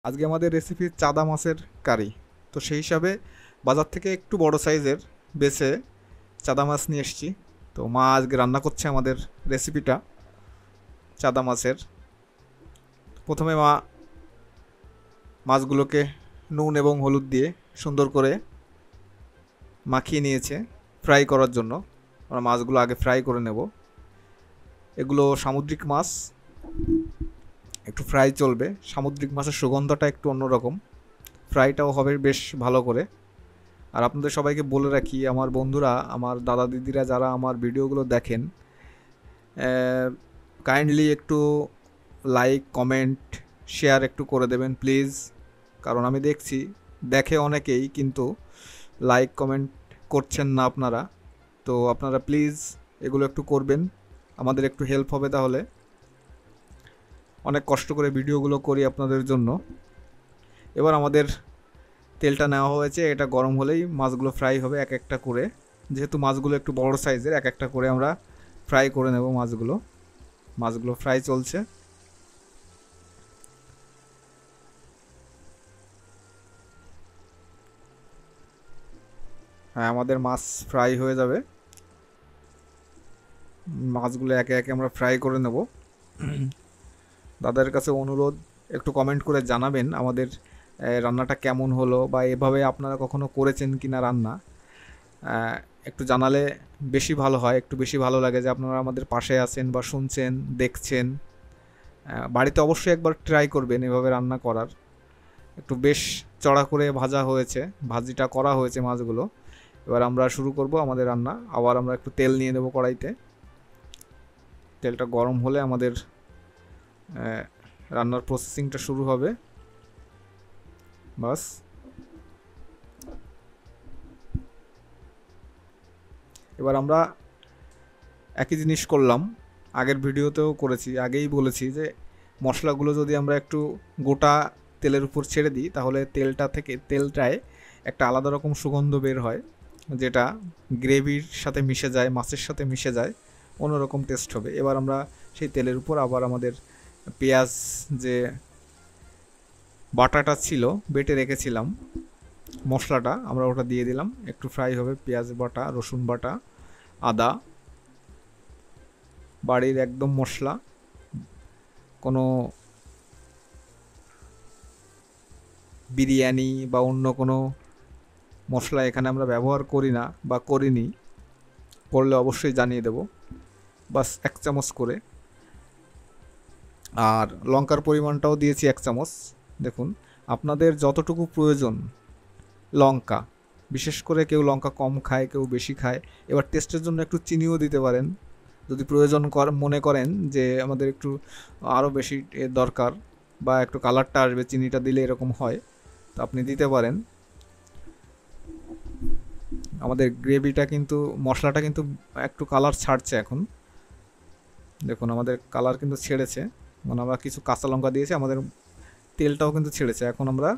আজকে আমাদের রেসিপি চাদা মাছের কারি। তো সেই হিসাবে বাজার থেকে একটু বড় সাইজের বেছে চাদা মাছ নিয়ে এসেছি। তো মা আজকে রান্না করছে আমাদের রেসিপিটা চাদা মাছের। প্রথমে মা মাছগুলোকে নুন এবং হলুদ দিয়ে সুন্দর করে মাখিয়ে নিয়েছে ফ্রাই করার জন্য। আমরা মাছগুলো আগে ফ্রাই করে নেব। এগুলো সামুদ্রিক মাছ, একটু ফ্রাই চলবে। সামুদ্রিক মাছের সুগন্ধটা একটু অন্যরকম, ফ্রাইটাও হবে বেশ ভালো করে। আর আপনাদের সবাইকে বলে রাখি, আমার বন্ধুরা, আমার দাদা দিদিরা যারা আমার ভিডিওগুলো দেখেন, কাইন্ডলি একটু লাইক, কমেন্ট, শেয়ার একটু করে দেবেন প্লিজ। কারণ আমি দেখছি দেখে অনেকেই, কিন্তু লাইক কমেন্ট করছেন না আপনারা। তো আপনারা প্লিজ এগুলো একটু করবেন, আমাদের একটু হেল্প হবে। তাহলে অনেক কষ্ট করে ভিডিওগুলো করি আপনাদের জন্য। এবার আমাদের তেলটা নেওয়া হয়েছে, এটা গরম হলেই মাছগুলো ফ্রাই হবে এক একটা করে। যেহেতু মাছগুলো একটু বড় সাইজের, এক একটা করে আমরা ফ্রাই করে নেব মাছগুলো ফ্রাই চলছে। হ্যাঁ, আমাদের মাছ ফ্রাই হয়ে যাবে। মাছগুলো একে একে আমরা ফ্রাই করে নেব। দাদার কাছে অনুরোধ, একটু কমেন্ট করে জানাবেন আমাদের রান্নাটা কেমন হলো, বা এভাবে আপনারা কখনো করেছেন কিনা রান্না। একটু জানালে বেশি ভালো হয়, একটু বেশি ভালো লাগে যে আপনারা আমাদের পাশে আছেন বা শুনছেন, দেখছেন। বাড়িতে অবশ্যই একবার ট্রাই করবেন এভাবে রান্না করার। একটু বেশ চড়া করে ভাজা হয়েছে, ভাজিটা করা হয়েছে মাছগুলো। এবার আমরা শুরু করব আমাদের রান্না। আবার আমরা একটু তেল নিয়ে দেবো কড়াইতে। তেলটা গরম হলে আমাদের রান্নার প্রসেসিংটা শুরু হবে। বাস, এবার আমরা একই জিনিস করলাম, আগের ভিডিওতেও করেছি, আগেই বলেছি যে মশলাগুলো যদি আমরা একটু গোটা তেলের উপর ছেড়ে দিই, তাহলে তেলটায় একটা আলাদা রকম সুগন্ধ বের হয়, যেটা গ্রেভির সাথে মিশে যায়, মাছের সাথে মিশে যায়, অন্যরকম টেস্ট হবে। এবার আমরা সেই তেলের উপর আবার আমাদের পেঁয়াজ, যে বাটাটা ছিল, বেটে রেখেছিলাম মশলাটা, আমরা ওটা দিয়ে দিলাম। একটু ফ্রাই হবে, পেঁয়াজ বাটা, রসুন বাটা, আদা, বাড়ির একদম মশলা, কোনো বিরিয়ানি বা অন্য কোনো মশলা এখানে আমরা ব্যবহার করি না বা করিনি। করলে অবশ্যই জানিয়ে দেব। বাস 1 চামচ করে। আর লঙ্কার পরিমাণটাও দিয়েছি 1 চামচ। দেখুন, আপনাদের যতটুকু প্রয়োজন লঙ্কা, বিশেষ করে কেউ লঙ্কা কম খায়, কেউ বেশি খায়। এবার টেস্টের জন্য একটু চিনিও দিতে পারেন, যদি প্রয়োজন মনে করেন যে আমাদের একটু আরও বেশি দরকার, বা একটু কালারটা আসবে, চিনিটা দিলে এরকম হয়, তো আপনি দিতে পারেন। আমাদের গ্রেভিটা কিন্তু, মশলাটা কিন্তু একটু কালার ছাড়ছে এখন। দেখুন আমাদের কালার কিন্তু ছেড়েছে, মানে আমরা কিছু কাঁচা লঙ্কা দিয়েছি, আমাদের তেলটাও কিন্তু ছেড়েছে। এখন আমরা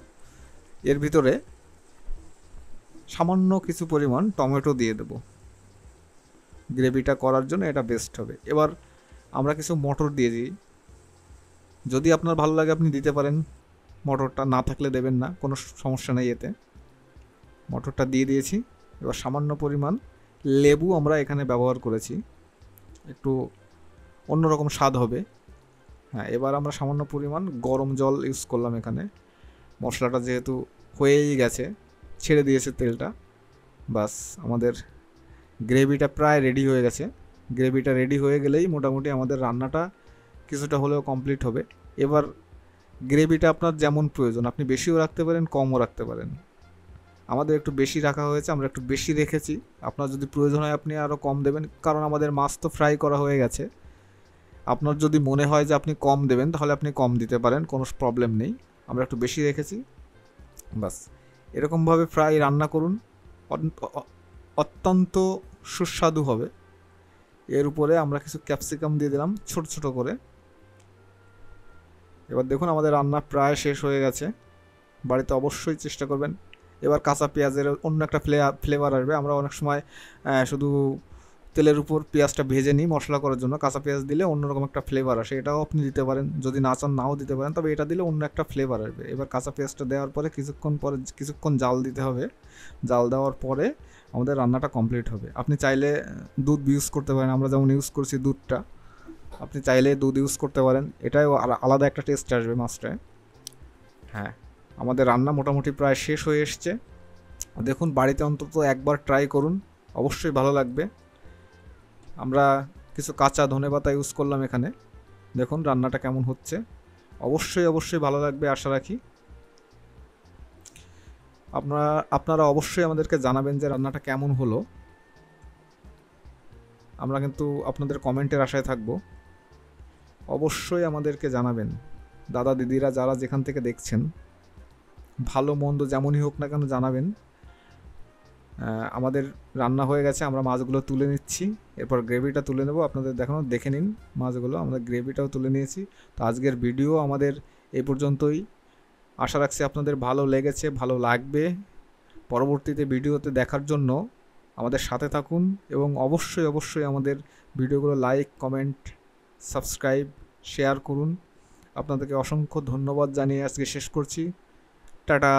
এর ভিতরে সামান্য কিছু পরিমাণ টমেটো দিয়ে দেব, গ্রেভিটা করার জন্য এটা বেস্ট হবে। এবার আমরা কিছু মটর দিয়ে দিই, যদি আপনার ভালো লাগে আপনি দিতে পারেন, মটরটা না থাকলে দেবেন না, কোনো সমস্যা নেই এতে। মটরটা দিয়ে দিয়েছি। এবার সামান্য পরিমাণ লেবু আমরা এখানে ব্যবহার করেছি, একটু অন্যরকম স্বাদ হবে। হ্যাঁ, এবার আমরা সামান্য পরিমাণ গরম জল ইউজ করলাম এখানে। মশলাটা যেহেতু হয়েই গেছে, ছেড়ে দিয়েছে তেলটা, বাস আমাদের গ্রেভিটা প্রায় রেডি হয়ে গেছে। গ্রেভিটা রেডি হয়ে গেলেই মোটামুটি আমাদের রান্নাটা কিছুটা হলেও কমপ্লিট হবে। এবার গ্রেভিটা আপনার যেমন প্রয়োজন, আপনি বেশিও রাখতে পারেন, কমও রাখতে পারেন। আমাদের একটু বেশি রাখা হয়েছে, আমরা একটু বেশি রেখেছি। আপনার যদি প্রয়োজন হয় আপনি আরও কম দেবেন, কারণ আমাদের মাছ তো ফ্রাই করা হয়ে গেছে। আপনার যদি মনে হয় যে আপনি কম দেবেন, তাহলে আপনি কম দিতে পারেন, কোনো প্রবলেম নেই। আমরা একটু বেশি রেখেছি, বাস। এরকমভাবে ফ্রাই রান্না করুন, অত্যন্ত সুস্বাদু হবে। এর উপরে আমরা কিছু ক্যাপসিকাম দিয়ে দিলাম ছোট ছোট করে। এবার দেখুন আমাদের রান্না প্রায় শেষ হয়ে গেছে। বাড়িতে অবশ্যই চেষ্টা করবেন। এবার কাঁচা পেঁয়াজের অন্য একটা ফ্লেভার আসবে। আমরা অনেক সময় শুধু তেলের উপর পেঁয়াজটা ভেজে নিই মশলা করার জন্য। কাঁচা পেঁয়াজ দিলে অন্যরকম একটা ফ্লেভার আসে, এটাও আপনি দিতে পারেন, যদি না চান নাও দিতে পারেন, তবে এটা দিলে অন্য একটা ফ্লেভার আসবে। এবার কাঁচা পেঁয়াজটা দেওয়ার পরে কিছুক্ষণ জাল দিতে হবে। জাল দেওয়ার পরে আমাদের রান্নাটা কমপ্লিট হবে। আপনি চাইলে দুধ ইউজ করতে পারেন, আমরা যেমন ইউজ করছি দুধটা, আপনি চাইলে দুধ ইউজ করতে পারেন, এটাও আলাদা একটা টেস্ট আসবে মাছটায়। হ্যাঁ, আমাদের রান্না মোটামুটি প্রায় শেষ হয়ে এসছে। দেখুন, বাড়িতে অন্তত একবার ট্রাই করুন, অবশ্যই ভালো লাগবে। আমরা কিছু কাঁচা ধনেপাতা ইউজ করলাম এখানে। দেখুন রান্নাটা কেমন হচ্ছে, অবশ্যই ভালো লাগবে আশা রাখি। আপনারা অবশ্যই আমাদেরকে জানাবেন যে রান্নাটা কেমন হলো। আমরা কিন্তু আপনাদের কমেন্টের আশায় থাকব। অবশ্যই আমাদেরকে জানাবেন, দাদা দিদিরা যারা যেখান থেকে দেখছেন, ভালো মন্দ যেমনই হোক না কেন জানাবেন। আমাদের রান্না হয়ে গেছে, আমরা মাছগুলো তুলে নিচ্ছি, এরপর গ্রেভিটা তুলে নেব। আপনাদের দেখে নিন মাছগুলো, আমরা গ্রেভিটাও তুলে নিয়েছি। তো আজকের ভিডিও আমাদের এই পর্যন্তই। আশা রাখছি আপনাদের ভালো লেগেছে, ভালো লাগবে। পরবর্তীতে ভিডিওতে দেখার জন্য আমাদের সাথে থাকুন এবং অবশ্যই আমাদের ভিডিওগুলো লাইক, কমেন্ট, সাবস্ক্রাইব, শেয়ার করুন। আপনাদেরকে অসংখ্য ধন্যবাদ জানিয়ে আজকে শেষ করছি। টাটা।